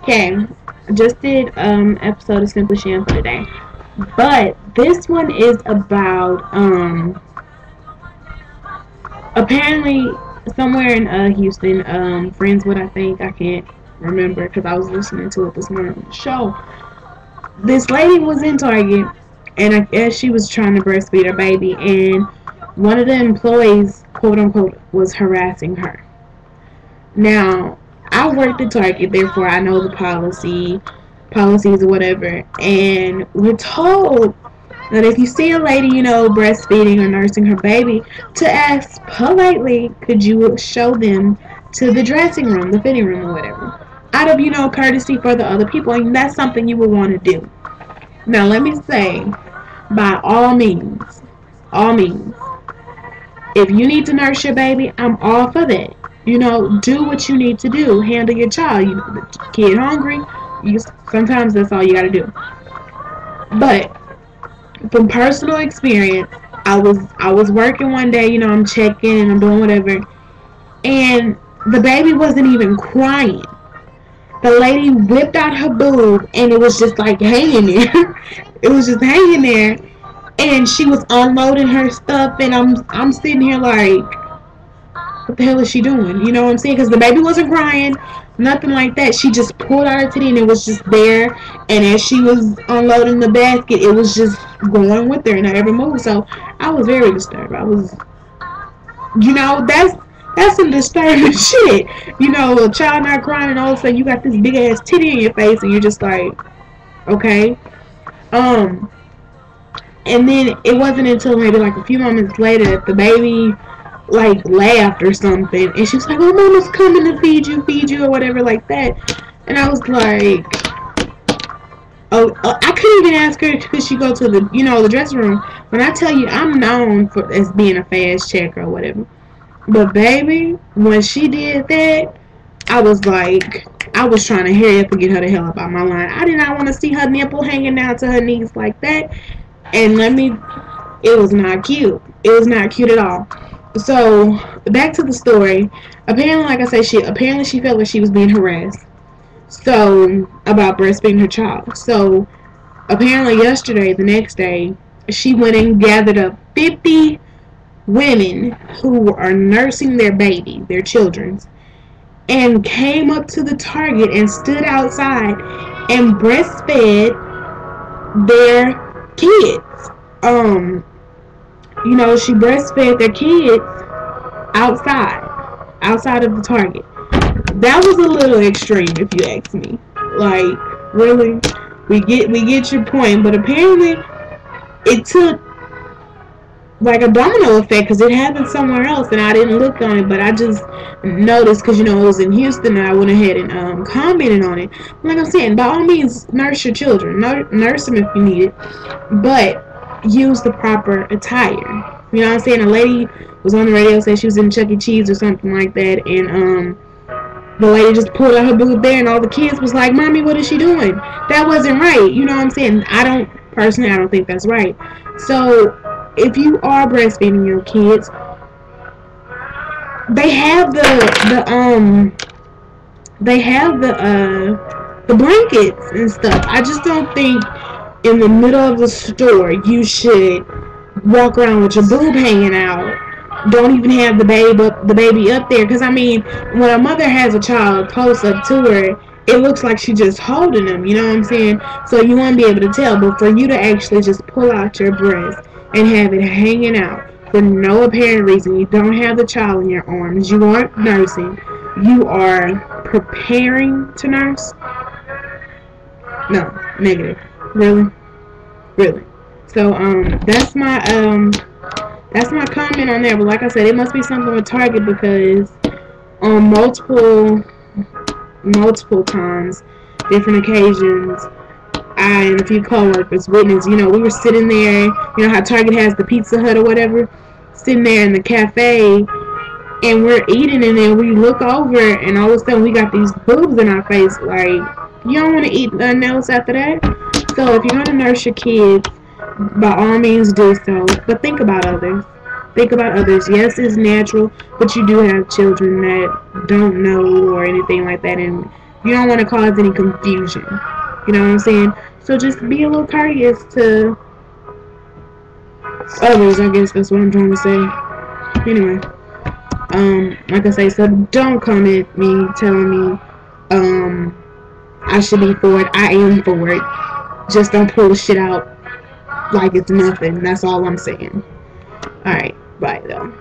Okay, I just did episode of Simply Sham for today, but this one is about apparently somewhere in Houston, Friendswood, I think. I can't remember because I was listening to it this morning on the show. This lady was in Target, and I guess she was trying to breastfeed her baby, and one of the employees, quote unquote, was harassing her. Now, I worked at Target, therefore I know the policies or whatever, and we're told that if you see a lady, breastfeeding or nursing her baby, to ask politely, could you show them to the dressing room, the fitting room or whatever, out of, courtesy for the other people, and that's something you would want to do. Now, let me say, by all means, if you need to nurse your baby, I'm all for that. Do what you need to do. Handle your child. The kid hungry. Sometimes that's all you got to do. But from personal experience, I was working one day. I'm checking and I'm doing whatever, and the baby wasn't even crying. The lady whipped out her boob, and it was just like hanging there. It was just hanging there, and she was unloading her stuff, and I'm sitting here like, what the hell is she doing? You know what I'm saying? Because the baby wasn't crying, nothing like that. She just pulled out her titty, and it was just there. And as she was unloading the basket, it was just going with her in her every move. So I was very disturbed. I was, that's some disturbing shit. A child not crying, and all of a sudden you got this big ass titty in your face, and you're just like, okay. And then it wasn't until maybe like a few moments later that the baby like laughed or something, and she was like, "Oh, mama's coming to feed you," or whatever like that. And I was like, "Oh, I couldn't even ask her could she go to the dressing room." When I tell you, I'm known for as being a fast checker or whatever. But baby, when she did that, I was like, I was trying to hurry up and get her the hell up out my line. I did not want to see her nipple hanging down to her knees like that. And it was not cute. It was not cute at all. So back to the story. Apparently, like I said, she felt like she was being harassed. So about breastfeeding her child. So apparently yesterday, the next day, she went and gathered up 50 women who are nursing their baby, their children's, and came up to the Target and stood outside and breastfed their kids. She breastfed their kids outside of the Target. That was a little extreme, if you ask me. Like, really, we get your point, but apparently it took like a domino effect because it happened somewhere else, and I didn't look on it, but I just noticed because it was in Houston, and I went ahead and commented on it. Like I'm saying, by all means, nurse your children, nurse them if you need it, but use the proper attire. You know what I'm saying? A lady was on the radio, said she was in Chuck E. Cheese or something like that, and the lady just pulled out her boob there, and all the kids was like, "Mommy, what is she doing? That wasn't right." You know what I'm saying? I don't think that's right. So if you are breastfeeding your kids, they have the blankets and stuff. I just don't think in the middle of the store you should walk around with your boob hanging out. Don't even have the baby up there, because I mean, when a mother has a child close up to her, it looks like she's just holding them. You know what I'm saying? So you won't be able to tell. But for you to actually just pull out your breast and have it hanging out for no apparent reason, you don't have the child in your arms, you aren't nursing, you are preparing to nurse. No, negative. Really. So that's my comment on that. But like I said, it must be something with Target, because on multiple times, different occasions, I and a few co-workers witnessed, we were sitting there, how Target has the Pizza Hut or whatever, sitting there in the cafe, and we're eating, and then we look over, and all of a sudden we got these boobs in our face. Like, you don't want to eat nothing else after that. So if you're going to nurse your kids, by all means do so, but think about others. Yes, it's natural, but you do have children that don't know or anything like that, and You don't want to cause any confusion. You know what I'm saying? So just be a little courteous to others, I guess that's what I'm trying to say. Anyway, like I say, so don't come at me telling me, I should be for it. I am for it. Just don't pull the shit out like it's nothing. That's all I'm saying. Alright, bye though.